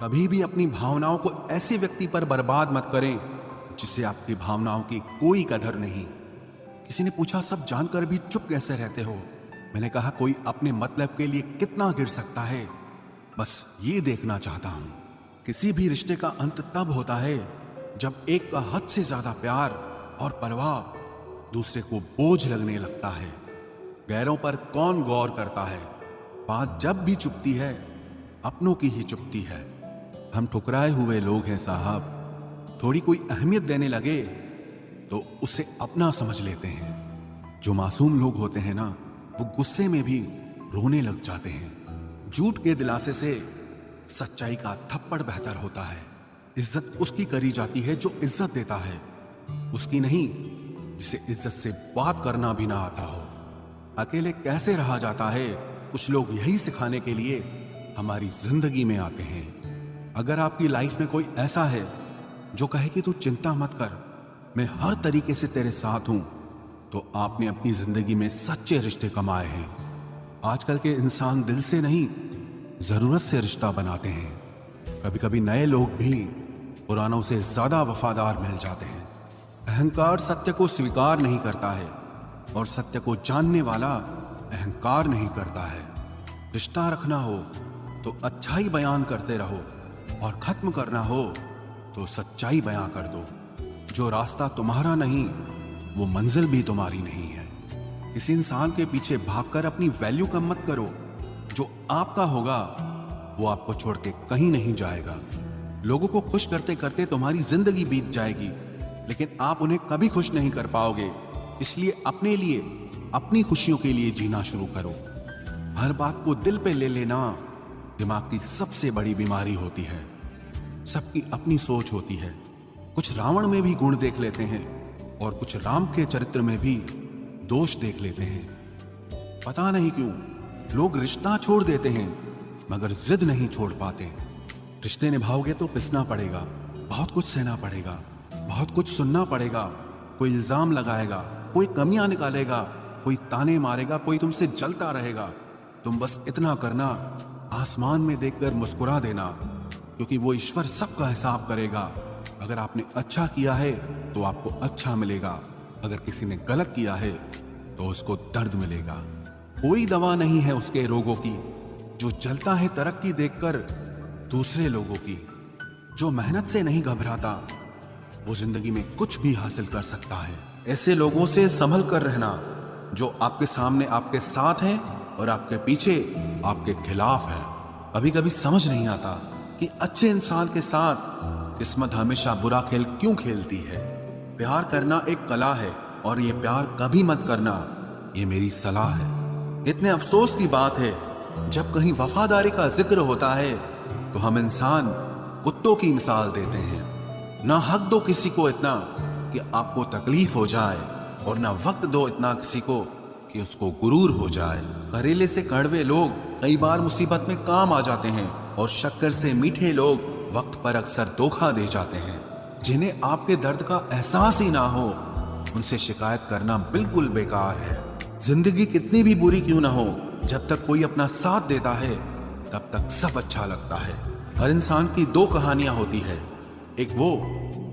कभी भी अपनी भावनाओं को ऐसे व्यक्ति पर बर्बाद मत करें जिसे आपकी भावनाओं की कोई कदर नहीं। किसी ने पूछा, सब जानकर भी चुप कैसे रहते हो? मैंने कहा, कोई अपने मतलब के लिए कितना गिर सकता है, बस ये देखना चाहता हूं। किसी भी रिश्ते का अंत तब होता है जब एक का हद से ज्यादा प्यार और परवाह दूसरे को बोझ लगने लगता है। गैरों पर कौन गौर करता है? बात जब भी चुपती है अपनों की ही चुपती है। हम ठुकराए हुए लोग हैं साहब। थोड़ी कोई अहमियत देने लगे तो उसे अपना समझ लेते हैं। जो मासूम लोग होते हैं ना, वो गुस्से में भी रोने लग जाते हैं। झूठ के दिलासे से सच्चाई का थप्पड़ बेहतर होता है। इज्जत उसकी करी जाती है जो इज्जत देता है, उसकी नहीं जिसे इज्जत से बात करना भी ना आता हो। अकेले कैसे रहा जाता है, कुछ लोग यही सिखाने के लिए हमारी जिंदगी में आते हैं। अगर आपकी लाइफ में कोई ऐसा है जो कहे कि तू चिंता मत कर, मैं हर तरीके से तेरे साथ हूं, तो आपने अपनी जिंदगी में सच्चे रिश्ते कमाए हैं। आजकल के इंसान दिल से नहीं, जरूरत से रिश्ता बनाते हैं। कभी कभी नए लोग भी पुरानों से ज्यादा वफादार मिल जाते हैं। अहंकार सत्य को स्वीकार नहीं करता है और सत्य को जानने वाला अहंकार नहीं करता है। रिश्ता रखना हो तो अच्छाई बयान करते रहो और खत्म करना हो तो सच्चाई बयां कर दो। जो रास्ता तुम्हारा नहीं, वो मंजिल भी तुम्हारी नहीं है। किसी इंसान के पीछे भागकर अपनी वैल्यू कम मत करो। जो आपका होगा वो आपको छोड़ के कहीं नहीं जाएगा। लोगों को खुश करते करते तुम्हारी जिंदगी बीत जाएगी, लेकिन आप उन्हें कभी खुश नहीं कर पाओगे। इसलिए अपने लिए, अपनी खुशियों के लिए जीना शुरू करो। हर बात को दिल पे ले लेना दिमाग की सबसे बड़ी बीमारी होती है। सबकी अपनी सोच होती है। कुछ रावण में भी गुण देख लेते हैं और कुछ राम के चरित्र में भी दोष देख लेते हैं। पता नहीं क्यों लोग रिश्ता छोड़ देते हैं मगर जिद नहीं छोड़ पाते। रिश्ते निभाओगे तो पिसना पड़ेगा, बहुत कुछ सहना पड़ेगा, बहुत कुछ सुनना पड़ेगा। कोई इल्जाम लगाएगा, कोई कमियां निकालेगा, कोई ताने मारेगा, कोई तुमसे जलता रहेगा। तुम बस इतना करना, आसमान में देखकर मुस्कुरा देना, क्योंकि वो ईश्वर सबका हिसाब करेगा। अगर आपने अच्छा किया है तो आपको अच्छा मिलेगा, अगर किसी ने गलत किया है तो उसको दर्द मिलेगा। कोई दवा नहीं है उसके रोगों की जो जलता है तरक्की देखकर दूसरे लोगों की। जो मेहनत से नहीं घबराता वो जिंदगी में कुछ भी हासिल कर सकता है। ऐसे लोगों से संभल कर रहना जो आपके सामने आपके साथ हैं और आपके पीछे आपके खिलाफ है। कभी कभी समझ नहीं आता कि अच्छे इंसान के साथ किस्मत हमेशा बुरा खेल क्यों खेलती है। प्यार करना एक कला है और ये प्यार कभी मत करना, ये मेरी सलाह है। इतने अफसोस की बात है जब कहीं वफादारी का जिक्र होता है तो हम इंसान कुत्तों की मिसाल देते हैं। ना हक दो किसी को इतना कि आपको तकलीफ हो जाए और ना वक्त दो इतना किसी को कि उसको गुरूर हो जाए। करेले से कड़वे लोग कई बार मुसीबत में काम आ जाते हैं और शक्कर से मीठे लोग वक्त पर अक्सर धोखा दे जाते हैं। जिन्हें आपके दर्द का एहसास ही ना हो उनसे शिकायत करना बिल्कुल बेकार है। जिंदगी कितनी भी बुरी क्यों ना हो, जब तक कोई अपना साथ देता है तब तक सब अच्छा लगता है। हर इंसान की दो कहानियां होती है, एक वो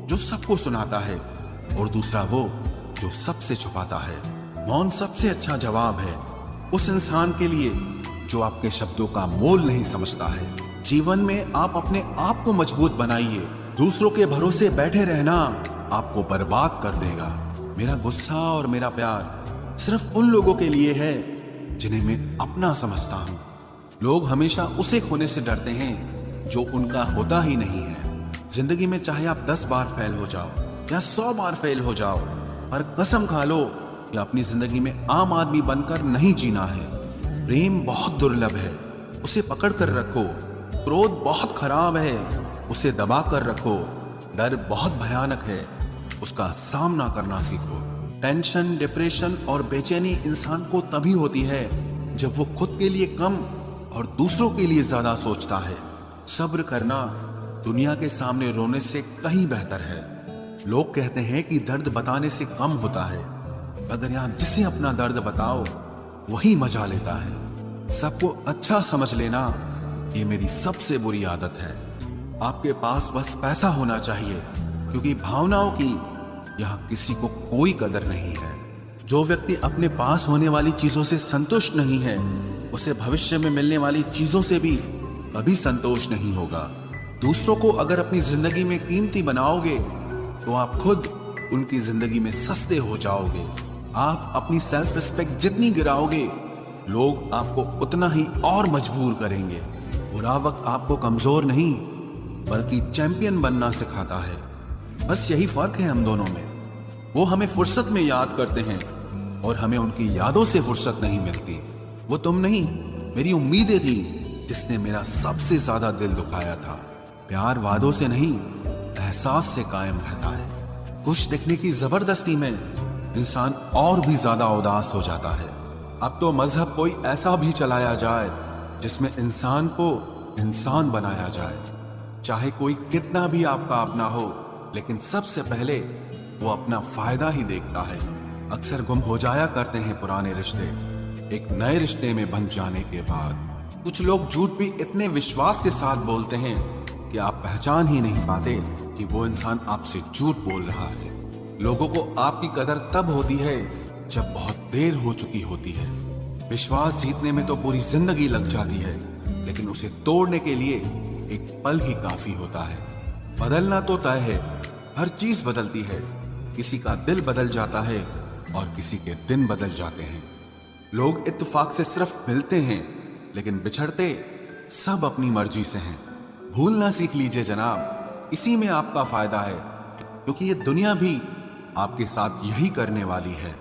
जो सबको सुनाता है और दूसरा वो जो सबसे छुपाता है। मौन सबसे अच्छा जवाब है उस इंसान के लिए जो आपके शब्दों का मोल नहीं समझता है। जीवन में आप अपने आप को मजबूत बनाइए। दूसरों के भरोसे बैठे रहना आपको बर्बाद कर देगा। मेरा गुस्सा और मेरा प्यार सिर्फ उन लोगों के लिए है जिन्हें मैं अपना समझता हूं। लोग हमेशा उसे खोने से डरते हैं जो उनका होता ही नहीं है। जिंदगी में चाहे आप 10 बार फेल हो जाओ या 100 बार फेल हो जाओ, पर कसम खा लो कि अपनी जिंदगी में आम आदमी बनकर नहीं जीना है। प्रेम बहुत दुर्लभ है, उसे पकड़ कर रखो। क्रोध बहुत खराब है, उसे दबा कर रखो। डर बहुत भयानक है, उसका सामना करना सीखो। टेंशन, डिप्रेशन और बेचैनी इंसान को तभी होती है जब वो खुद के लिए कम और दूसरों के लिए ज्यादा सोचता है। सब्र करना दुनिया के सामने रोने से कहीं बेहतर है। लोग कहते हैं कि दर्द बताने से कम होता है, मगर यहां जिसे अपना दर्द बताओ वही मजा लेता है। सबको अच्छा समझ लेना ये मेरी सबसे बुरी आदत है। आपके पास बस पैसा होना चाहिए, क्योंकि भावनाओं की यहाँ किसी को कोई कदर नहीं है। जो व्यक्ति अपने पास होने वाली चीजों से संतुष्ट नहीं है, उसे भविष्य में मिलने वाली चीजों से भी कभी संतोष नहीं होगा। दूसरों को अगर अपनी जिंदगी में कीमती बनाओगे तो आप खुद उनकी जिंदगी में सस्ते हो जाओगे। आप अपनी सेल्फ रिस्पेक्ट जितनी गिराओगे, लोग आपको उतना ही और मजबूर करेंगे। बुरा वक्त आपको कमजोर नहीं बल्कि चैंपियन बनना सिखाता है। बस यही फर्क है हम दोनों में। वो हमें फुर्सत में याद करते हैं और हमें उनकी यादों से फुर्सत नहीं मिलती। वो तुम नहीं, मेरी उम्मीदें थी जिसने मेरा सबसे ज्यादा दिल दुखाया था। प्यार वादों से नहीं, एहसास से कायम रहता है। खुश दिखने की जबरदस्ती में इंसान और भी ज्यादा उदास हो जाता है। अब तो मजहब कोई ऐसा भी चलाया जाए जिसमें इंसान को इंसान बनाया जाए। चाहे कोई कितना भी आपका अपना हो, लेकिन सबसे पहले वो अपना फायदा ही देखता है। अक्सर गुम हो जाया करते हैं पुराने रिश्ते एक नए रिश्ते में बन जाने के बाद। कुछ लोग झूठ भी इतने विश्वास के साथ बोलते हैं कि आप पहचान ही नहीं पाते कि वो इंसान आपसे झूठ बोल रहा है। लोगों को आपकी कदर तब होती है जब बहुत देर हो चुकी होती है। विश्वास जीतने में तो पूरी जिंदगी लग जाती है, लेकिन उसे तोड़ने के लिए एक पल ही काफी होता है। बदलना तो तय है, हर चीज बदलती है। किसी का दिल बदल जाता है और किसी के दिन बदल जाते हैं। लोग इत्तेफाक से सिर्फ मिलते हैं, लेकिन बिछड़ते सब अपनी मर्जी से हैं। भूलना सीख लीजिए जनाब, इसी में आपका फायदा है, क्योंकि ये दुनिया भी आपके साथ यही करने वाली है।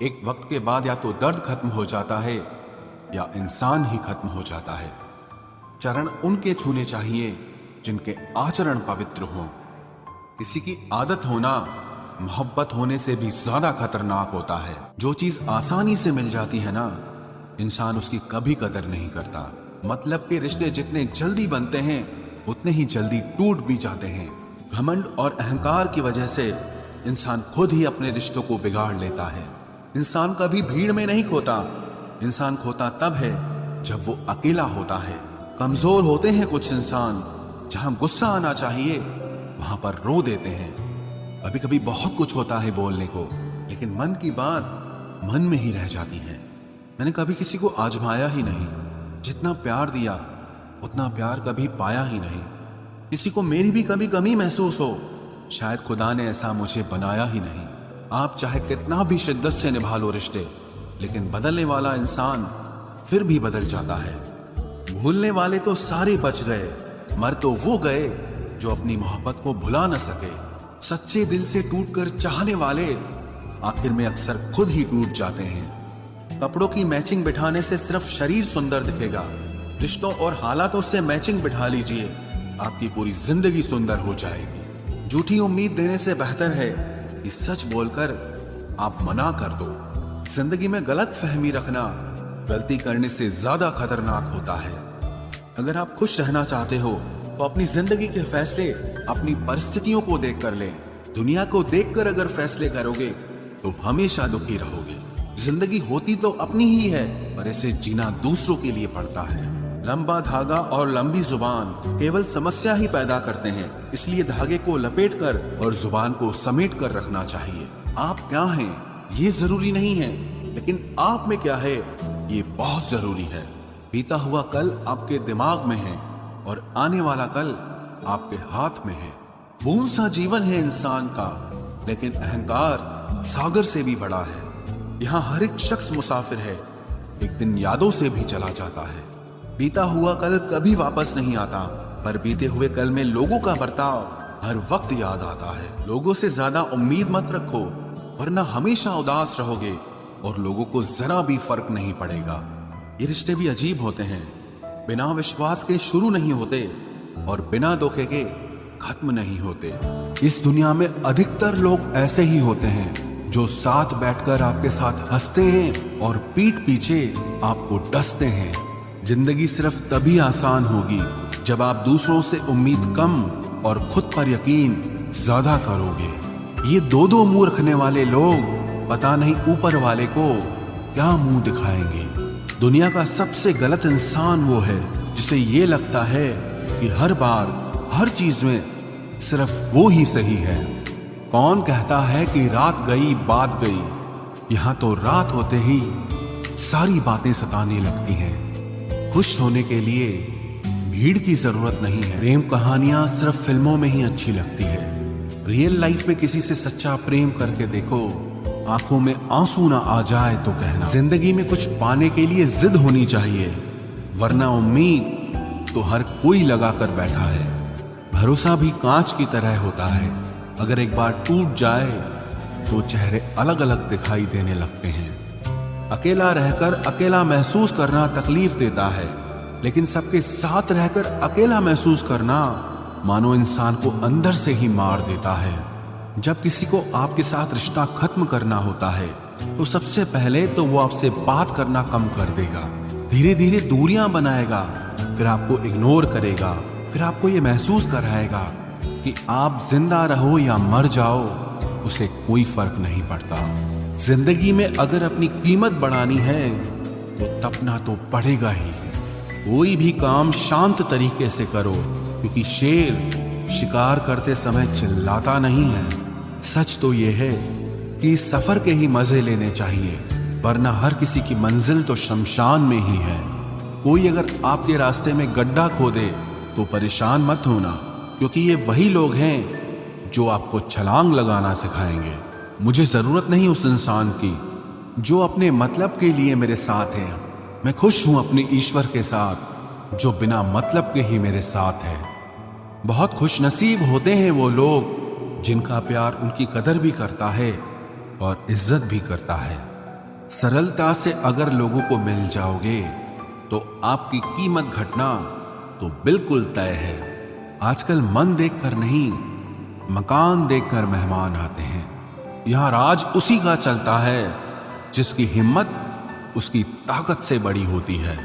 एक वक्त के बाद या तो दर्द खत्म हो जाता है या इंसान ही खत्म हो जाता है। चरण उनके छूने चाहिए जिनके आचरण पवित्र हों। किसी की आदत होना मोहब्बत होने से भी ज्यादा खतरनाक होता है। जो चीज आसानी से मिल जाती है ना, इंसान उसकी कभी कदर नहीं करता। मतलब के रिश्ते जितने जल्दी बनते हैं उतने ही जल्दी टूट भी जाते हैं। घमंड और अहंकार की वजह से इंसान खुद ही अपने रिश्तों को बिगाड़ लेता है। इंसान कभी भीड़ में नहीं खोता, इंसान खोता तब है जब वो अकेला होता है। कमजोर होते हैं कुछ इंसान, जहां गुस्सा आना चाहिए वहां पर रो देते हैं। कभी कभी बहुत कुछ होता है बोलने को, लेकिन मन की बात मन में ही रह जाती है। मैंने कभी किसी को आजमाया ही नहीं। जितना प्यार दिया उतना प्यार कभी पाया ही नहीं। किसी को मेरी भी कभी कमी महसूस हो, शायद खुदा ने ऐसा मुझे बनाया ही नहीं। आप चाहे कितना भी शिद्दत से निभा लो रिश्ते, लेकिन बदलने वाला इंसान फिर भी बदल जाता है। भूलने वाले तो सारे बच गए, मर तो वो गए जो अपनी मोहब्बत को भुला न सके। सच्चे दिल से टूटकर चाहने वाले आखिर में अक्सर खुद ही टूट जाते हैं। कपड़ों की मैचिंग बिठाने से सिर्फ शरीर सुंदर दिखेगा। रिश्तों और हालातों से मैचिंग बिठा लीजिए, आपकी पूरी जिंदगी सुंदर हो जाएगी। झूठी उम्मीद देने से बेहतर है कि सच बोलकर आप मना कर दो। जिंदगी में गलत फहमी रखना गलती करने से ज्यादा खतरनाक होता है। अगर आप खुश रहना चाहते हो तो अपनी जिंदगी के फैसले अपनी परिस्थितियों को देखकर लें। दुनिया को देखकर अगर फैसले करोगे तो हमेशा दुखी रहोगे। जिंदगी होती तो अपनी ही है, पर इसे जीना दूसरों के लिए पड़ता है। लंबा धागा और लंबी जुबान केवल समस्या ही पैदा करते हैं, इसलिए धागे को लपेटकर और जुबान को समेट कर रखना चाहिए। आप क्या हैं ये जरूरी नहीं है, लेकिन आप में क्या है ये बहुत जरूरी है। बीता हुआ कल आपके दिमाग में है और आने वाला कल आपके हाथ में है। बूंद सा जीवन है इंसान का, लेकिन अहंकार सागर से भी बड़ा है। यहाँ हर एक शख्स मुसाफिर है, एक दिन यादों से भी चला जाता है। बीता हुआ कल कभी वापस नहीं आता, पर बीते हुए कल में लोगों का बर्ताव हर वक्त याद आता है। लोगों से ज्यादा उम्मीद मत रखो, वरना हमेशा उदास रहोगे और लोगों को जरा भी फर्क नहीं पड़ेगा। ये रिश्ते भी अजीब होते हैं, बिना विश्वास के शुरू नहीं होते और बिना धोखे के खत्म नहीं होते। इस दुनिया में अधिकतर लोग ऐसे ही होते हैं जो साथ बैठकर आपके साथ हंसते हैं और पीठ पीछे आपको डसते हैं। जिंदगी सिर्फ तभी आसान होगी जब आप दूसरों से उम्मीद कम और खुद पर यकीन ज्यादा करोगे। ये दो मुंह रखने वाले लोग पता नहीं ऊपर वाले को क्या मुंह दिखाएंगे। दुनिया का सबसे गलत इंसान वो है जिसे ये लगता है कि हर बार हर चीज में सिर्फ वो ही सही है। कौन कहता है कि रात गई बात गई, यहां तो रात होते ही सारी बातें सताने लगती हैं। खुश होने के लिए भीड़ की जरूरत नहीं है। प्रेम कहानियां सिर्फ फिल्मों में ही अच्छी लगती है। रियल लाइफ में किसी से सच्चा प्रेम करके देखो, आंखों में आंसू ना आ जाए तो कहना। जिंदगी में कुछ पाने के लिए जिद होनी चाहिए, वरना उम्मीद तो हर कोई लगा कर बैठा है। भरोसा भी कांच की तरह होता है, अगर एक बार टूट जाए तो चेहरे अलग अलग दिखाई देने लगते हैं। अकेला रहकर अकेला महसूस करना तकलीफ देता है, लेकिन सबके साथ रहकर अकेला महसूस करना मानो इंसान को अंदर से ही मार देता है। जब किसी को आपके साथ रिश्ता खत्म करना होता है तो सबसे पहले तो वो आपसे बात करना कम कर देगा, धीरे धीरे दूरियां बनाएगा, फिर आपको इग्नोर करेगा, फिर आपको ये महसूस कराएगा कि आप जिंदा रहो या मर जाओ उसे कोई फर्क नहीं पड़ता। जिंदगी में अगर अपनी कीमत बढ़ानी है तो तपना तो पड़ेगा ही। कोई भी काम शांत तरीके से करो, क्योंकि शेर शिकार करते समय चिल्लाता नहीं है। सच तो यह है कि इस सफर के ही मजे लेने चाहिए, वरना हर किसी की मंजिल तो शमशान में ही है। कोई अगर आपके रास्ते में गड्ढा खोदे तो परेशान मत होना, क्योंकि ये वही लोग हैं जो आपको छलांग लगाना सिखाएंगे। मुझे जरूरत नहीं उस इंसान की जो अपने मतलब के लिए मेरे साथ है। मैं खुश हूं अपने ईश्वर के साथ जो बिना मतलब के ही मेरे साथ है। बहुत खुश नसीब होते हैं वो लोग जिनका प्यार उनकी कदर भी करता है और इज्जत भी करता है। सरलता से अगर लोगों को मिल जाओगे तो आपकी कीमत घटना तो बिल्कुल तय है। आजकल मन देखकर नहीं, मकान देखकर मेहमान आते हैं। यहां राज उसी का चलता है जिसकी हिम्मत उसकी ताकत से बड़ी होती है।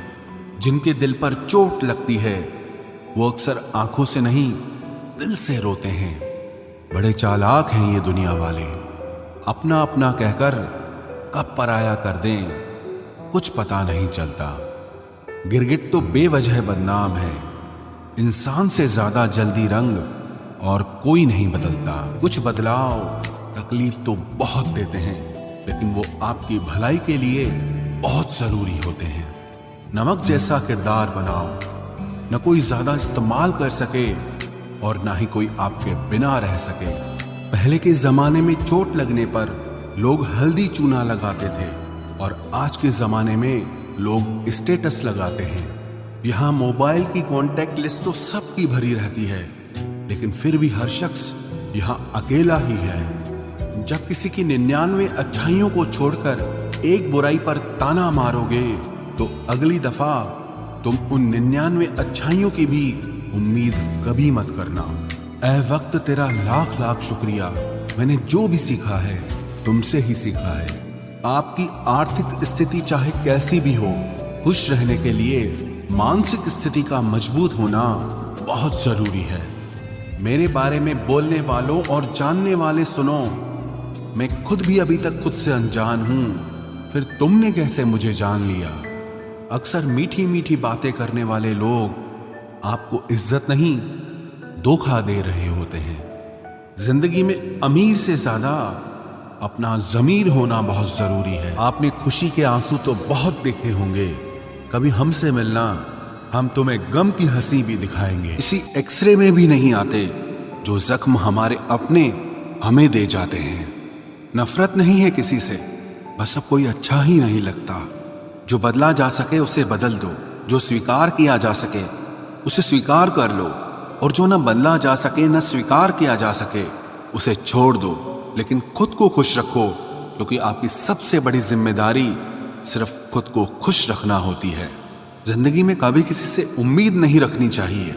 जिनके दिल पर चोट लगती है वो अक्सर आंखों से नहीं दिल से रोते हैं। बड़े चालाक हैं ये दुनिया वाले, अपना अपना कहकर कब पराया कर दें कुछ पता नहीं चलता। गिरगिट तो बेवजह बदनाम है, इंसान से ज्यादा जल्दी रंग और कोई नहीं बदलता। कुछ बदलाव तकलीफ तो बहुत देते हैं, लेकिन वो आपकी भलाई के लिए बहुत जरूरी होते हैं। नमक जैसा किरदार बनाओ, न कोई ज्यादा इस्तेमाल कर सके और ना ही कोई आपके बिना रह सके। पहले के जमाने में चोट लगने पर लोग हल्दी चूना लगाते थे और आज के जमाने में लोग स्टेटस लगाते हैं। यहाँ मोबाइल की कांटेक्ट लिस्ट तो सबकी भरी रहती है, लेकिन फिर भी हर शख्स यहाँ अकेला ही है। जब किसी की 99 अच्छाइयों को छोड़कर एक बुराई पर ताना मारोगे तो अगली दफा तुम उन 99 अच्छाइयों की भी उम्मीद कभी मत करना। ऐ वक्त तेरा लाख लाख शुक्रिया, मैंने जो भी सीखा है तुमसे ही सीखा है। आपकी आर्थिक स्थिति चाहे कैसी भी हो, खुश रहने के लिए मानसिक स्थिति का मजबूत होना बहुत जरूरी है। मेरे बारे में बोलने वालों और जानने वाले सुनो, मैं खुद भी अभी तक खुद से अनजान हूं, फिर तुमने कैसे मुझे जान लिया। अक्सर मीठी मीठी बातें करने वाले लोग आपको इज्जत नहीं धोखा दे रहे होते हैं। जिंदगी में अमीर से ज्यादा अपना जमीर होना बहुत जरूरी है। आपने खुशी के आंसू तो बहुत देखे होंगे, कभी हमसे मिलना, हम तुम्हें गम की हंसी भी दिखाएंगे। इसी एक्सरे में भी नहीं आते जो जख्म हमारे अपने हमें दे जाते हैं। नफरत नहीं है किसी से, बस अब कोई अच्छा ही नहीं लगता। जो बदला जा सके उसे बदल दो, जो स्वीकार किया जा सके उसे स्वीकार कर लो, और जो न बदला जा सके न स्वीकार किया जा सके उसे छोड़ दो। लेकिन खुद को खुश रखो, क्योंकि आपकी सबसे बड़ी जिम्मेदारी सिर्फ खुद को खुश रखना होती है। जिंदगी में कभी किसी से उम्मीद नहीं रखनी चाहिए,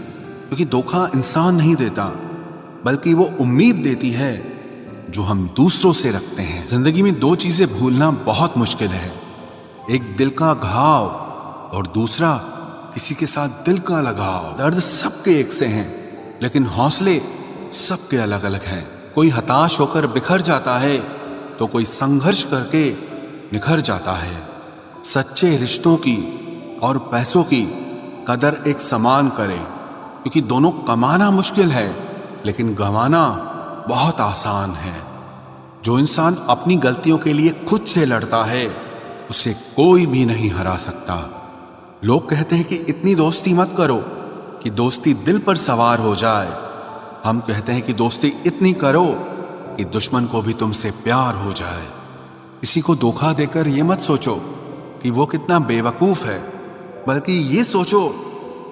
क्योंकि धोखा इंसान नहीं देता, बल्कि वो उम्मीद देती है जो हम दूसरों से रखते हैं। जिंदगी में दो चीजें भूलना बहुत मुश्किल है, एक दिल का घाव और दूसरा किसी के साथ दिल का लगाव। दर्द सबके एक से हैं, लेकिन हौसले सबके अलग अलग हैं। कोई हताश होकर बिखर जाता है तो कोई संघर्ष करके निखर जाता है। सच्चे रिश्तों की और पैसों की कदर एक समान करें, क्योंकि दोनों कमाना मुश्किल है लेकिन गंवाना बहुत आसान है। जो इंसान अपनी गलतियों के लिए खुद से लड़ता है उसे कोई भी नहीं हरा सकता। लोग कहते हैं कि इतनी दोस्ती मत करो कि दोस्ती दिल पर सवार हो जाए। हम कहते हैं कि दोस्ती इतनी करो कि दुश्मन को भी तुमसे प्यार हो जाए। किसी को धोखा देकर ये मत सोचो कि वो कितना बेवकूफ है, बल्कि ये सोचो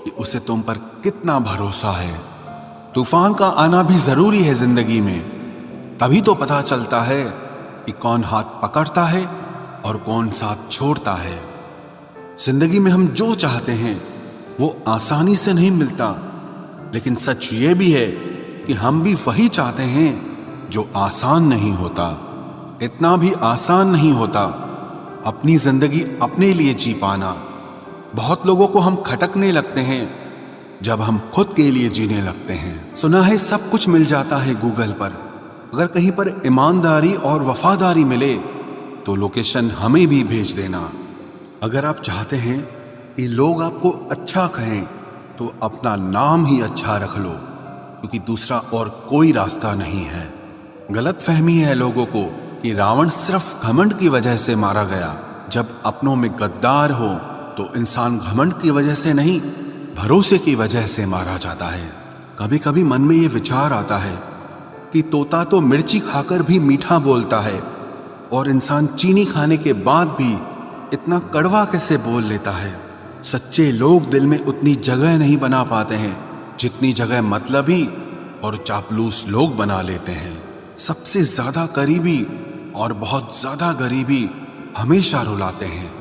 कि उसे तुम पर कितना भरोसा है। तूफान का आना भी जरूरी है जिंदगी में, तभी तो पता चलता है कि कौन हाथ पकड़ता है और कौन साथ छोड़ता है। जिंदगी में हम जो चाहते हैं वो आसानी से नहीं मिलता, लेकिन सच ये भी है कि हम भी वही चाहते हैं जो आसान नहीं होता। इतना भी आसान नहीं होता अपनी जिंदगी अपने लिए जी पाना। बहुत लोगों को हम खटकने लगते हैं जब हम खुद के लिए जीने लगते हैं। सुना है सब कुछ मिल जाता है गूगल पर, अगर कहीं पर ईमानदारी और वफादारी मिले तो लोकेशन हमें भी भेज देना। अगर आप चाहते हैं कि लोग आपको अच्छा कहें तो अपना नाम ही अच्छा रख लो, क्योंकि दूसरा और कोई रास्ता नहीं है। गलत फहमी है लोगों को कि रावण सिर्फ घमंड की वजह से मारा गया। जब अपनों में गद्दार हो तो इंसान घमंड की वजह से नहीं, भरोसे की वजह से मारा जाता है। कभी कभी मन में ये विचार आता है कि तोता तो मिर्ची खाकर भी मीठा बोलता है और इंसान चीनी खाने के बाद भी इतना कड़वा कैसे बोल लेता है। सच्चे लोग दिल में उतनी जगह नहीं बना पाते हैं जितनी जगह मतलबी और चापलूस लोग बना लेते हैं। सबसे ज्यादा करीबी और बहुत ज्यादा गरीबी हमेशा रुलाते हैं।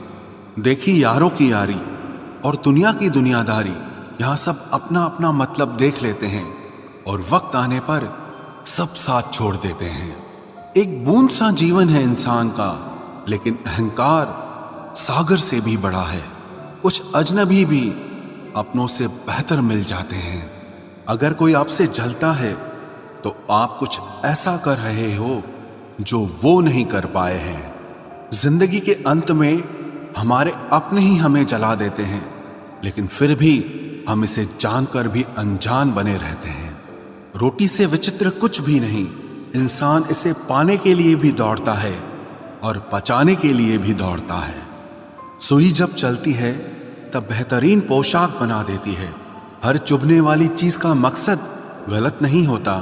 देखी यारों की यारी और दुनिया की दुनियादारी, यहाँ सब अपना अपना मतलब देख लेते हैं और वक्त आने पर सब साथ छोड़ देते हैं। एक बूंद सा जीवन है इंसान का, लेकिन अहंकार सागर से भी बड़ा है। कुछ अजनबी भी अपनों से बेहतर मिल जाते हैं। अगर कोई आपसे जलता है तो आप कुछ ऐसा कर रहे हो जो वो नहीं कर पाए हैं। जिंदगी के अंत में हमारे अपने ही हमें जला देते हैं, लेकिन फिर भी हम इसे जानकर भी अनजान बने रहते हैं। रोटी से विचित्र कुछ भी नहीं, इंसान इसे पाने के लिए भी दौड़ता है और पचाने के लिए भी दौड़ता है। सुई जब चलती है तब बेहतरीन पोशाक बना देती है। हर चुभने वाली चीज का मकसद गलत नहीं होता।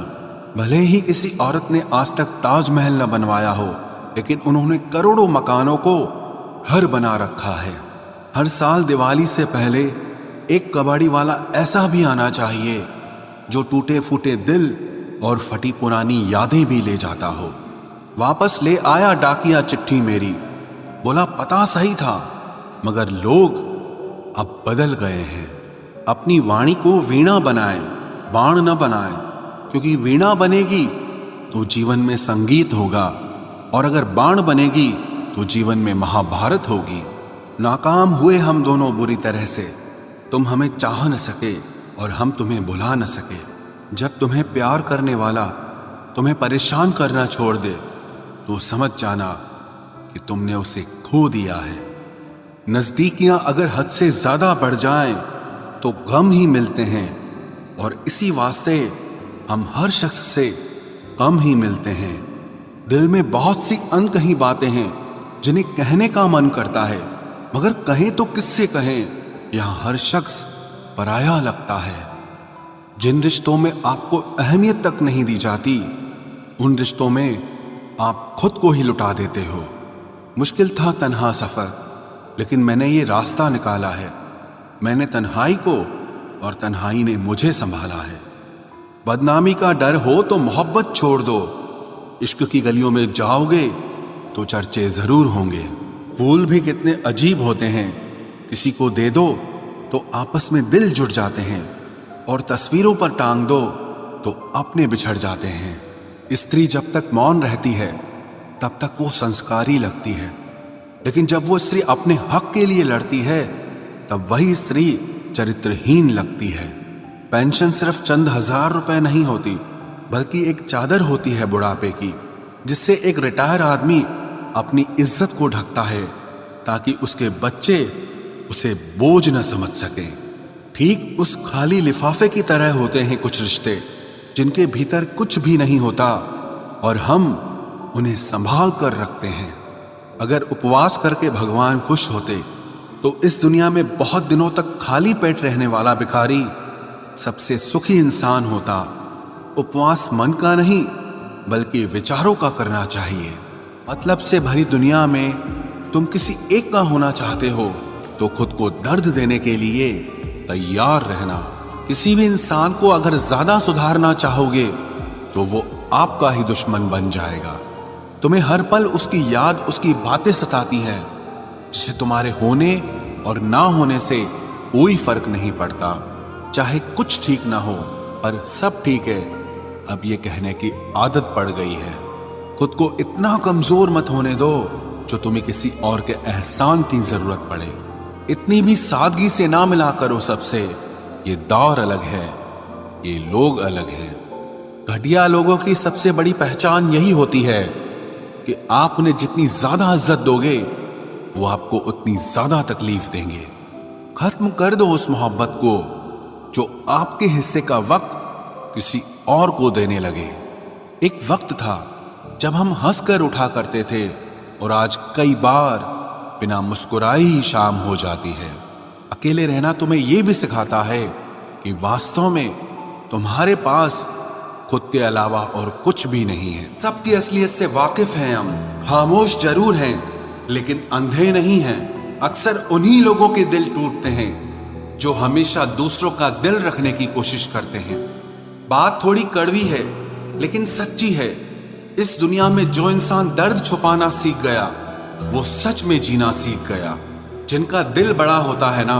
भले ही किसी औरत ने आज तक ताजमहल न बनवाया हो, लेकिन उन्होंने करोड़ों मकानों को घर बना रखा है। हर साल दिवाली से पहले एक कबाड़ी वाला ऐसा भी आना चाहिए जो टूटे फूटे दिल और फटी पुरानी यादें भी ले जाता हो। वापस ले आया डाकिया चिट्ठी मेरी, बोला पता सही था मगर लोग अब बदल गए हैं। अपनी वाणी को वीणा बनाए, बाण न बनाए, क्योंकि वीणा बनेगी तो जीवन में संगीत होगा और अगर बाण बनेगी तो जीवन में महाभारत होगी। नाकाम हुए हम दोनों बुरी तरह से, तुम हमें चाह न सके और हम तुम्हें भुला न सके। जब तुम्हें प्यार करने वाला तुम्हें परेशान करना छोड़ दे तो समझ जाना कि तुमने उसे खो दिया है। नजदीकियां अगर हद से ज्यादा बढ़ जाएं तो गम ही मिलते हैं, और इसी वास्ते हम हर शख्स से कम ही मिलते हैं। दिल में बहुत सी अनकही बातें हैं जिन्हें कहने का मन करता है, मगर कहें तो किससे कहें, यहाँ हर शख्स पराया लगता है। जिन रिश्तों में आपको अहमियत तक नहीं दी जाती, उन रिश्तों में आप खुद को ही लुटा देते हो। मुश्किल था तन्हा सफर, लेकिन मैंने ये रास्ता निकाला है। मैंने तन्हाई को और तन्हाई ने मुझे संभाला है। बदनामी का डर हो तो मोहब्बत छोड़ दो। इश्क की गलियों में जाओगे तो चर्चे जरूर होंगे। फूल भी कितने अजीब होते हैं, किसी को दे दो तो आपस में दिल जुड़ जाते हैं, और तस्वीरों पर टांग दो तो अपने बिछड़ जाते हैं। स्त्री जब तक मौन रहती है तब तक वो संस्कारी लगती है, लेकिन जब वो स्त्री अपने हक के लिए लड़ती है तब वही स्त्री चरित्रहीन लगती है। पेंशन सिर्फ चंद हजार रुपए नहीं होती, बल्कि एक चादर होती है बुढ़ापे की, जिससे एक रिटायर आदमी अपनी इज्जत को ढकता है ताकि उसके बच्चे उसे बोझ न समझ सकें। ठीक उस खाली लिफाफे की तरह होते हैं कुछ रिश्ते जिनके भीतर कुछ भी नहीं होता और हम उन्हें संभाल कर रखते हैं। अगर उपवास करके भगवान खुश होते तो इस दुनिया में बहुत दिनों तक खाली पेट रहने वाला भिखारी सबसे सुखी इंसान होता। उपवास मन का नहीं बल्कि विचारों का करना चाहिए। मतलब से भरी दुनिया में तुम किसी एक का होना चाहते हो तो खुद को दर्द देने के लिए तैयार रहना। किसी भी इंसान को अगर ज्यादा सुधारना चाहोगे तो वो आपका ही दुश्मन बन जाएगा। तुम्हें हर पल उसकी याद, उसकी बातें सताती हैं जिससे तुम्हारे होने और ना होने से कोई फर्क नहीं पड़ता। चाहे कुछ ठीक ना हो पर सब ठीक है, अब ये कहने की आदत पड़ गई है। खुद को इतना कमजोर मत होने दो जो तुम्हें किसी और के एहसान की जरूरत पड़े। इतनी भी सादगी से ना मिला करो सबसे। ये दौर अलग है, ये लोग अलग हैं। घटिया लोगों की सबसे बड़ी पहचान यही होती है कि आप उन्हें जितनी ज्यादा इज्जत दोगे वो आपको उतनी ज्यादा तकलीफ देंगे। खत्म कर दो उस मोहब्बत को जो आपके हिस्से का वक्त किसी और को देने लगे। एक वक्त था जब हम हंसकर उठा करते थे और आज कई बार बिना मुस्कुराए ही शाम हो जाती है। अकेले रहना तुम्हें यह भी सिखाता है कि वास्तव में तुम्हारे पास खुद के अलावा और कुछ भी नहीं है। सबकी असलियत से वाकिफ हैं हम, खामोश जरूर हैं लेकिन अंधे नहीं हैं। अक्सर उन्हीं लोगों के दिल टूटते हैं जो हमेशा दूसरों का दिल रखने की कोशिश करते हैं। बात थोड़ी कड़वी है लेकिन सच्ची है। इस दुनिया में जो इंसान दर्द छुपाना सीख गया वो सच में जीना सीख गया। जिनका दिल बड़ा होता है ना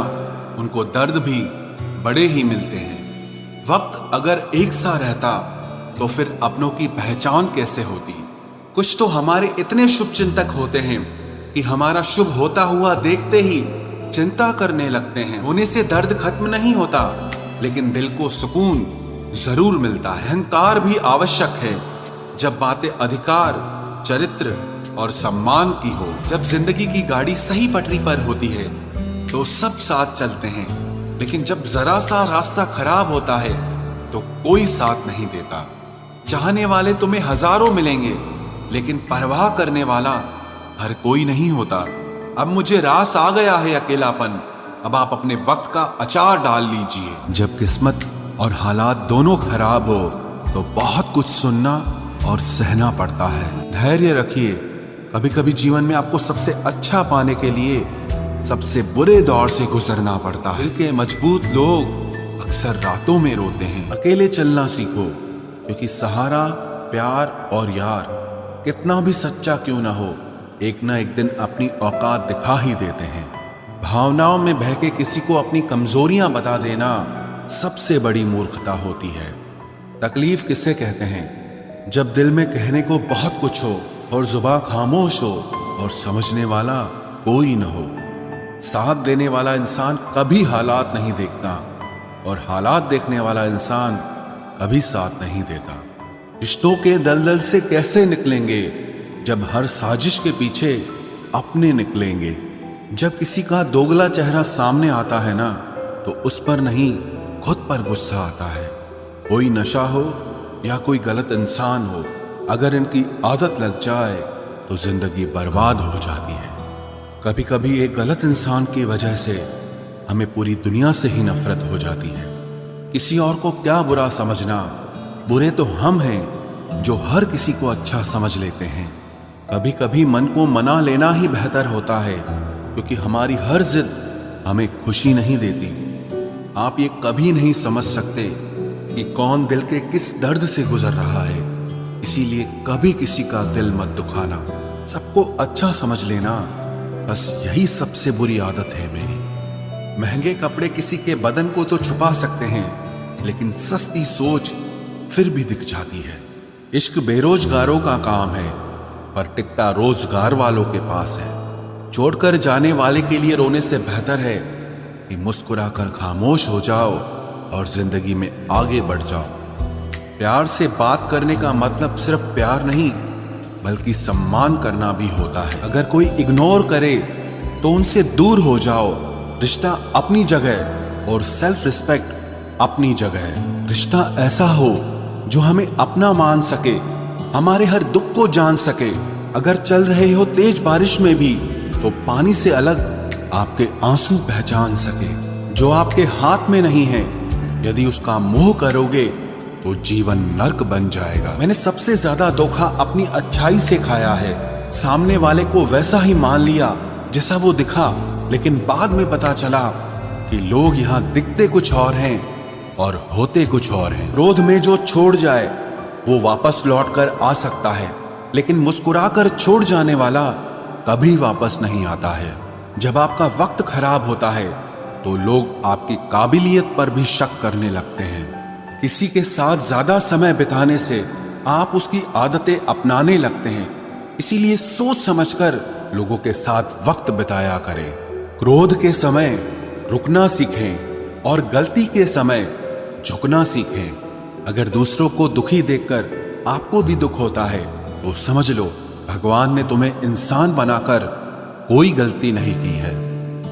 उनको दर्द भी बड़े ही मिलते हैं। वक्त अगर एक सा रहता तो फिर अपनों की पहचान कैसे होती। कुछ तो हमारे इतने शुभ चिंतक होते हैं कि हमारा शुभ होता हुआ देखते ही चिंता करने लगते हैं। होने से दर्द खत्म नहीं होता लेकिन दिल को सुकून जरूर मिलता है। अहंकार भी आवश्यक है जब बातें अधिकार, चरित्र और सम्मान की हो। जब जिंदगी की गाड़ी सही पटरी पर होती है तो सब साथ चलते हैं लेकिन जब जरा सा रास्ता खराब होता है तो कोई साथ नहीं देता। चाहने वाले तुम्हें हजारों मिलेंगे लेकिन परवाह करने वाला हर कोई नहीं होता। अब मुझे रास आ गया है अकेलापन, अब आप अपने वक्त का अचार डाल लीजिए। जब किस्मत और हालात दोनों खराब हो तो बहुत कुछ सुनना और सहना पड़ता है। धैर्य रखिए। कभी कभी जीवन में आपको सबसे अच्छा पाने के लिए सबसे बुरे दौर से गुजरना पड़ता है। दिल के मजबूत लोग अक्सर रातों में रोते हैं। अकेले चलना सीखो क्योंकि सहारा, प्यार और यार कितना भी सच्चा क्यों ना हो एक ना एक दिन अपनी औकात दिखा ही देते हैं। भावनाओं में बहके किसी को अपनी कमजोरियां बता देना सबसे बड़ी मूर्खता होती है। तकलीफ किसे कहते हैं? जब दिल में कहने को बहुत कुछ हो और जुबान खामोश हो और समझने वाला कोई न हो। साथ देने वाला इंसान कभी हालात नहीं देखता और हालात देखने वाला इंसान कभी साथ नहीं देता। रिश्तों के दलदल से कैसे निकलेंगे जब हर साजिश के पीछे अपने निकलेंगे। जब किसी का दोगला चेहरा सामने आता है ना तो उस पर नहीं खुद पर गुस्सा आता है। कोई नशा हो या कोई गलत इंसान हो, अगर इनकी आदत लग जाए तो जिंदगी बर्बाद हो जाती है। कभी कभी एक गलत इंसान की वजह से हमें पूरी दुनिया से ही नफरत हो जाती है। किसी और को क्या बुरा समझना, बुरे तो हम हैं जो हर किसी को अच्छा समझ लेते हैं। कभी कभी मन को मना लेना ही बेहतर होता है क्योंकि हमारी हर जिद हमें खुशी नहीं देती। आप ये कभी नहीं समझ सकते कि कौन दिल के किस दर्द से गुजर रहा है, इसीलिए कभी किसी का दिल मत दुखाना। सबको अच्छा समझ लेना, बस यही सबसे बुरी आदत है मेरी। महंगे कपड़े किसी के बदन को तो छुपा सकते हैं लेकिन सस्ती सोच फिर भी दिख जाती है। इश्क बेरोजगारों का काम है पर टिकता रोजगार वालों के पास है। छोड़कर जाने वाले के लिए रोने से बेहतर है कि मुस्कुराकर खामोश हो जाओ और जिंदगी में आगे बढ़ जाओ। प्यार से बात करने का मतलब सिर्फ प्यार नहीं बल्कि सम्मान करना भी होता है। अगर कोई इग्नोर करे तो उनसे दूर हो जाओ। रिश्ता अपनी जगह और सेल्फ रिस्पेक्ट अपनी जगह है। रिश्ता ऐसा हो जो हमें अपना मान सके, हमारे हर दुख को जान सके। अगर चल रहे हो तेज बारिश में भी तो पानी से अलग आपके आंसू पहचान सके। जो आपके हाथ में नहीं है, यदि उसका मोह करोगे तो जीवन नर्क बन जाएगा। मैंने सबसे ज्यादा धोखा अपनी अच्छाई से खाया है। सामने वाले को वैसा ही मान लिया जैसा वो दिखा, लेकिन बाद में पता चला कि लोग यहाँ दिखते कुछ और हैं और होते कुछ और हैं। क्रोध में जो छोड़ जाए वो वापस लौट कर आ सकता है, लेकिन मुस्कुराकर छोड़ जाने वाला कभी वापस नहीं आता है। जब आपका वक्त खराब होता है तो लोग आपकी काबिलियत पर भी शक करने लगते हैं। किसी के साथ ज्यादा समय बिताने से आप उसकी आदतें अपनाने लगते हैं। इसीलिए सोच समझकर लोगों के साथ वक्त बिताया करें। क्रोध के समय रुकना सीखें और गलती के समय झुकना सीखें। अगर दूसरों को दुखी देखकर आपको भी दुख होता है तो समझ लो भगवान ने तुम्हें इंसान बनाकर कोई गलती नहीं की है।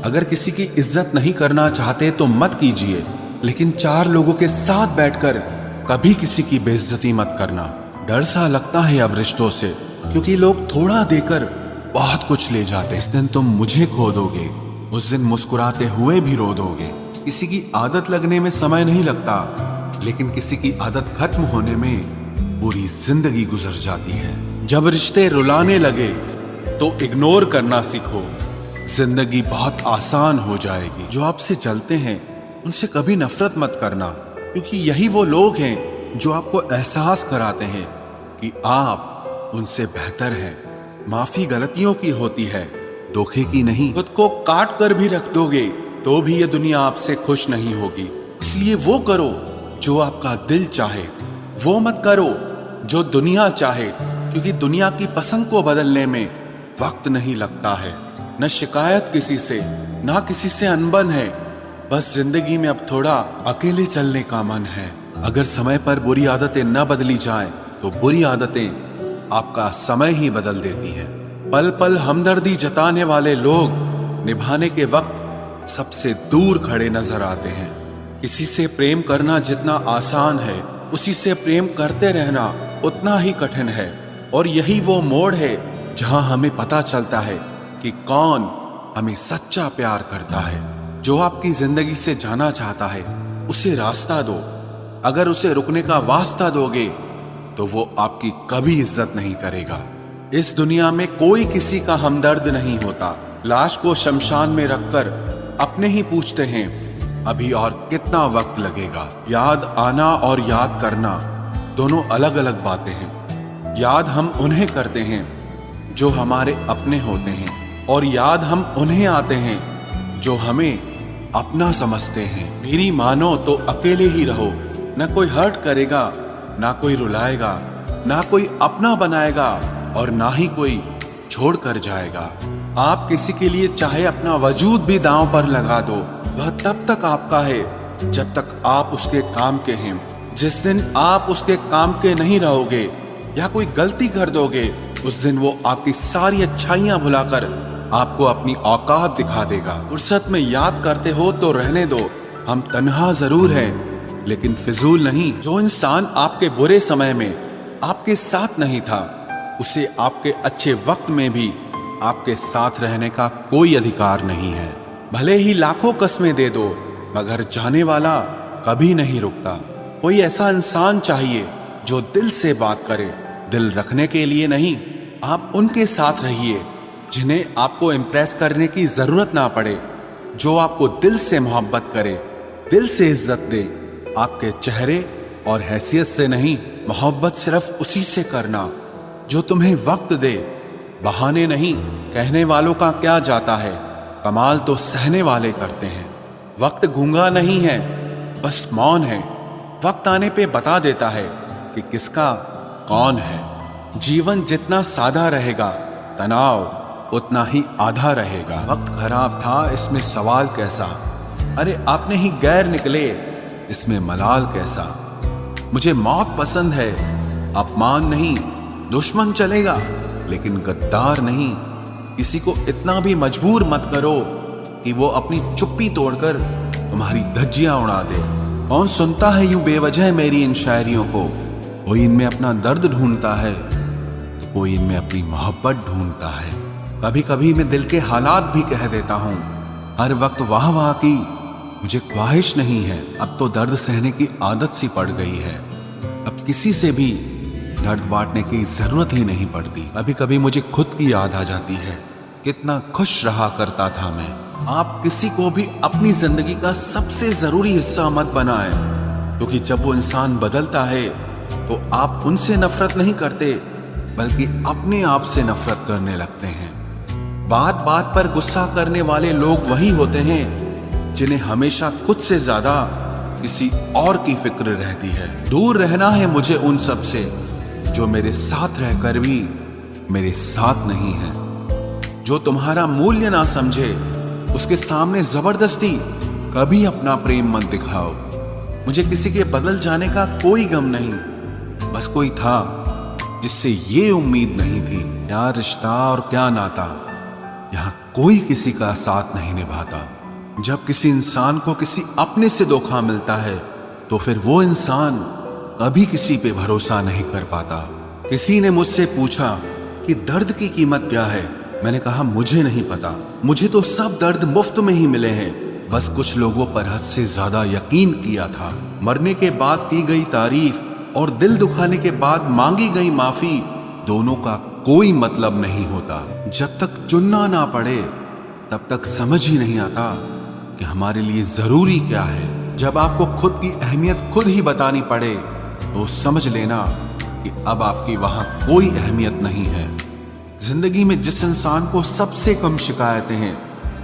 अगर किसी की इज्जत नहीं करना चाहते तो मत कीजिए, लेकिन चार लोगों के साथ बैठकर कभी किसी की बेइज्जती मत करना। डर सा लगता है अब रिश्तों से, क्योंकि लोग थोड़ा देकर बहुत कुछ ले जाते। इस दिन तुम मुझे खो दोगे, उस दिन मुस्कुराते हुए भी रो दोगे। किसी की आदत लगने में समय नहीं लगता, लेकिन किसी की आदत खत्म होने में पूरी जिंदगी गुजर जाती है। जब रिश्ते रुलाने लगे तो इग्नोर करना सीखो, जिंदगी बहुत आसान हो जाएगी। जो आपसे चलते हैं उनसे कभी नफरत मत करना, क्योंकि यही वो लोग हैं जो आपको एहसास कराते हैं कि आप उनसे बेहतर हैं। माफी गलतियों की होती है, धोखे की नहीं। खुद को काट कर भी रख दोगे तो भी ये दुनिया आपसे खुश नहीं होगी। इसलिए वो करो जो आपका दिल चाहे, वो मत करो जो दुनिया चाहे, क्योंकि दुनिया की पसंद को बदलने में वक्त नहीं लगता है। न शिकायत किसी से, ना किसी से अनबन है, बस जिंदगी में अब थोड़ा अकेले चलने का मन है। अगर समय पर बुरी आदतें न बदली जाएं, तो बुरी आदतें आपका समय ही बदल देती हैं। पल पल हमदर्दी जताने वाले लोग निभाने के वक्त सबसे दूर खड़े नजर आते हैं। किसी से प्रेम करना जितना आसान है, उसी से प्रेम करते रहना उतना ही कठिन है। और यही वो मोड़ है जहां हमें पता चलता है कि कौन हमें सच्चा प्यार करता है। जो आपकी जिंदगी से जाना चाहता है उसे रास्ता दो। अगर उसे रुकने का वास्ता दोगे तो वो आपकी कभी इज्जत नहीं करेगा। इस दुनिया में कोई किसी का हमदर्द नहीं होता। लाश को शमशान में रखकर अपने ही पूछते हैं अभी और कितना वक्त लगेगा। याद आना और याद करना दोनों अलग अलग बातें हैं। याद हम उन्हें करते हैं जो हमारे अपने होते हैं, और याद हम उन्हें आते हैं जो हमें अपना समझते हैं। मेरी मानो तो अकेले ही रहो, ना कोई हर्ट करेगा, ना कोई रुलाएगा, ना कोई अपना बनाएगा और ना ही कोई छोड़ कर जाएगा। आप किसी के लिए चाहे अपना वजूद भी दांव पर लगा दो, वह तब तक आपका है जब तक आप उसके काम के हैं। जिस दिन आप उसके काम के नहीं रहोगे या कोई गलती कर दोगे, उस दिन वो आपकी सारी अच्छाइयां भुलाकर आपको अपनी औकात दिखा देगा। फुर्सत में याद करते हो तो रहने दो, हम तन्हा जरूर हैं लेकिन फिजूल नहीं। जो इंसान आपके बुरे समय में आपके साथ नहीं था, उसे आपके अच्छे वक्त में भी आपके साथ रहने का कोई अधिकार नहीं है। भले ही लाखों कस्में दे दो, मगर जाने वाला कभी नहीं रुकता। कोई ऐसा इंसान चाहिए जो दिल से बात करे, दिल रखने के लिए नहीं। आप उनके साथ रहिए जिन्हें आपको इम्प्रेस करने की जरूरत ना पड़े, जो आपको दिल से मोहब्बत करे, दिल से इज्जत दे। आपके चेहरे और हैसियत से नहीं, मोहब्बत सिर्फ उसी से करना जो तुम्हें वक्त दे, बहाने नहीं। कहने वालों का क्या जाता है, कमाल तो सहने वाले करते हैं। वक्त गूंगा नहीं है, बस मौन है। वक्त आने पे बता देता है कि किसका कौन है। जीवन जितना सादा रहेगा, तनाव उतना ही आधा रहेगा। वक्त खराब था, इसमें सवाल कैसा। अरे आपने ही गैर निकले, इसमें मलाल कैसा। मुझे मौत पसंद है, अपमान नहीं। दुश्मन चलेगा लेकिन गद्दार नहीं। किसी को इतना भी मजबूर मत करो कि वो अपनी चुप्पी तोड़कर तुम्हारी धज्जियां उड़ा दे। कौन सुनता है यूं बेवजह मेरी इन शायरियों को? कोई इनमें अपना दर्द ढूंढता है, तो कोई इनमें अपनी मोहब्बत ढूंढता है। कभी कभी मैं दिल के हालात भी कह देता हूँ। हर वक्त वाह वाह की मुझे ख्वाहिश नहीं है। अब तो दर्द सहने की आदत सी पड़ गई है। अब किसी से भी दर्द बांटने की जरूरत ही नहीं पड़ती। कभी कभी मुझे खुद की याद आ जाती है, कितना खुश रहा करता था मैं। आप किसी को भी अपनी जिंदगी का सबसे जरूरी हिस्सा मत बनाएं, क्योंकि जब वो इंसान बदलता है तो आप उनसे नफरत नहीं करते, बल्कि अपने आप से नफरत करने लगते हैं। बात बात पर गुस्सा करने वाले लोग वही होते हैं जिन्हें हमेशा खुद से ज्यादा किसी और की फिक्र रहती है। दूर रहना है मुझे उन सब से जो मेरे साथ रहकर भी मेरे साथ नहीं है। जो तुम्हारा मूल्य ना समझे उसके सामने जबरदस्ती कभी अपना प्रेम मत दिखाओ। मुझे किसी के बदल जाने का कोई गम नहीं, बस कोई था जिससे ये उम्मीद नहीं थी। क्या रिश्ता और क्या नाता, यहाँ कोई किसी का साथ नहीं निभाता। जब किसी इंसान को किसी अपने से धोखा मिलता है तो फिर वो इंसान कभी किसी पे भरोसा नहीं कर पाता। किसी ने मुझसे पूछा कि दर्द की कीमत क्या है। मैंने कहा मुझे नहीं पता, मुझे तो सब दर्द मुफ्त में ही मिले हैं। बस कुछ लोगों पर हद से ज्यादा यकीन किया था। मरने के बाद की गई तारीफ और दिल दुखाने के बाद मांगी गई माफी, दोनों का कोई मतलब नहीं होता। जब तक चुनना ना पड़े तब तक समझ ही नहीं आता कि हमारे लिए जरूरी क्या है। जब आपको खुद की अहमियत खुद ही बतानी पड़े तो समझ लेना कि अब आपकी वहां कोई अहमियत नहीं है। जिंदगी में जिस इंसान को सबसे कम शिकायतें हैं,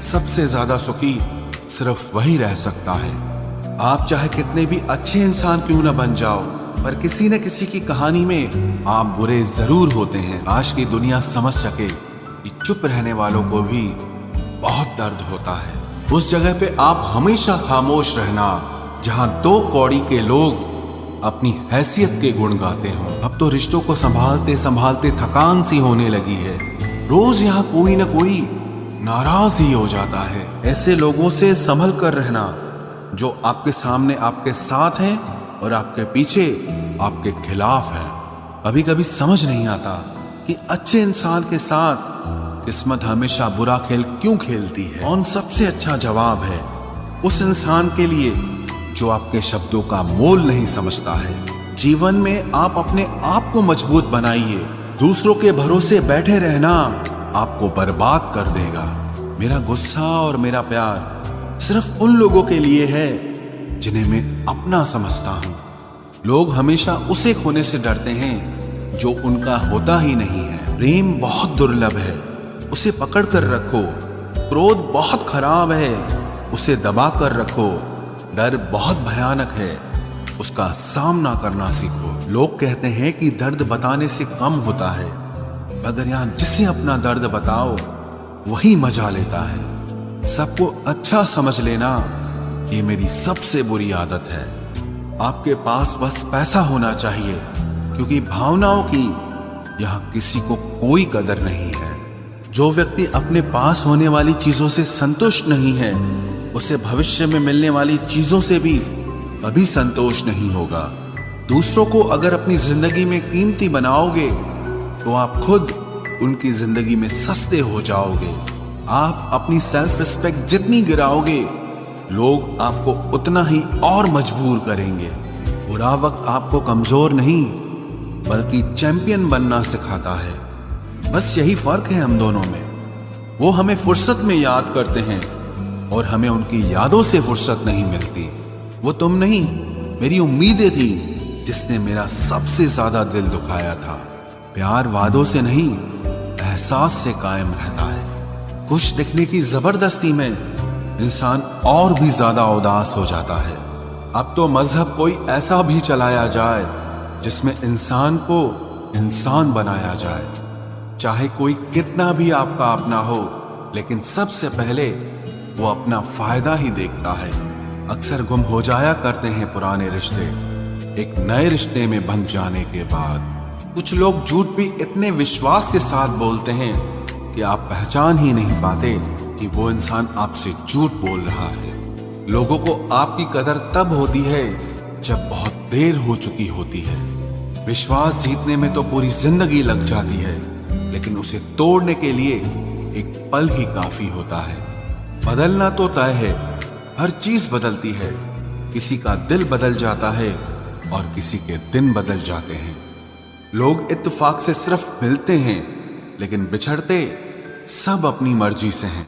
सबसे ज्यादा सुखी सिर्फ वही रह सकता है। आप चाहे कितने भी अच्छे इंसान क्यों न बन जाओ, पर किसी न किसी की कहानी में आप बुरे जरूर होते हैं। आज की दुनिया समझ सके कि चुप रहने वालों को भी बहुत दर्द होता है। उस जगह पे आप हमेशा खामोश रहना जहां दो कौड़ी के लोग अपनी हैसियत के गुण गाते हों। अब तो रिश्तों को संभालते संभालते थकान सी होने लगी है। रोज यहाँ कोई न कोई नाराज ही हो जाता है। ऐसे लोगों से संभल कर रहना जो आपके सामने आपके साथ हैं और आपके पीछे आपके खिलाफ हैं। कभी कभी समझ नहीं आता कि अच्छे इंसान के साथ किस्मत हमेशा बुरा खेल क्यों खेलती है। कौन सबसे अच्छा जवाब है उस इंसान के लिए जो आपके शब्दों का मोल नहीं समझता है। जीवन में आप अपने आप को मजबूत बनाइए। दूसरों के भरोसे बैठे रहना आपको बर्बाद कर देगा। मेरा गुस्सा और मेरा प्यार सिर्फ उन लोगों के लिए है जिन्हें मैं अपना समझता हूं। लोग हमेशा उसे खोने से डरते हैं जो उनका होता ही नहीं है। प्रेम बहुत दुर्लभ है, उसे पकड़ कर रखो। क्रोध बहुत खराब है, उसे दबा कर रखो। डर बहुत भयानक है, उसका सामना करना सीखो। लोग कहते हैं कि दर्द बताने से कम होता है, मगर यहाँ जिसे अपना दर्द बताओ वही मजा लेता है। सबको अच्छा समझ लेना ये मेरी सबसे बुरी आदत है। आपके पास बस पैसा होना चाहिए, क्योंकि भावनाओं की यहाँ किसी को कोई कदर नहीं है। जो व्यक्ति अपने पास होने वाली चीजों से संतुष्ट नहीं है, उसे भविष्य में मिलने वाली चीजों से भी कभी संतोष नहीं होगा। दूसरों को अगर अपनी जिंदगी में कीमती बनाओगे तो आप खुद उनकी जिंदगी में सस्ते हो जाओगे। आप अपनी सेल्फ रिस्पेक्ट जितनी गिराओगे, लोग आपको उतना ही और मजबूर करेंगे। बुरा वक्त आपको कमजोर नहीं बल्कि चैंपियन बनना सिखाता है। बस यही फर्क है हम दोनों में। वो हमें फुर्सत में याद करते हैं और हमें उनकी यादों से फुर्सत नहीं मिलती। वो तुम नहीं, मेरी उम्मीदें थी जिसने मेरा सबसे ज्यादा दिल दुखाया था। प्यार वादों से नहीं, एहसास से कायम रहता है। खुश दिखने की जबरदस्ती में इंसान और भी ज्यादा उदास हो जाता है। अब तो मजहब कोई ऐसा भी चलाया जाए जिसमें इंसान को इंसान बनाया जाए। चाहे कोई कितना भी आपका अपना हो, लेकिन सबसे पहले वो अपना फायदा ही देखता है। अक्सर गुम हो जाया करते हैं पुराने रिश्ते एक नए रिश्ते में बंध जाने के बाद। कुछ लोग झूठ भी इतने विश्वास के साथ बोलते हैं कि आप पहचान ही नहीं पाते कि वो इंसान आपसे झूठ बोल रहा है। लोगों को आपकी कदर तब होती है जब बहुत देर हो चुकी होती है। विश्वास जीतने में तो पूरी जिंदगी लग जाती है, लेकिन उसे तोड़ने के लिए एक पल ही काफी होता है। बदलना तो तय है, हर चीज बदलती है। किसी का दिल बदल जाता है और किसी के दिन बदल जाते हैं। लोग इत्तेफाक से सिर्फ मिलते हैं, लेकिन बिछड़ते सब अपनी मर्जी से हैं।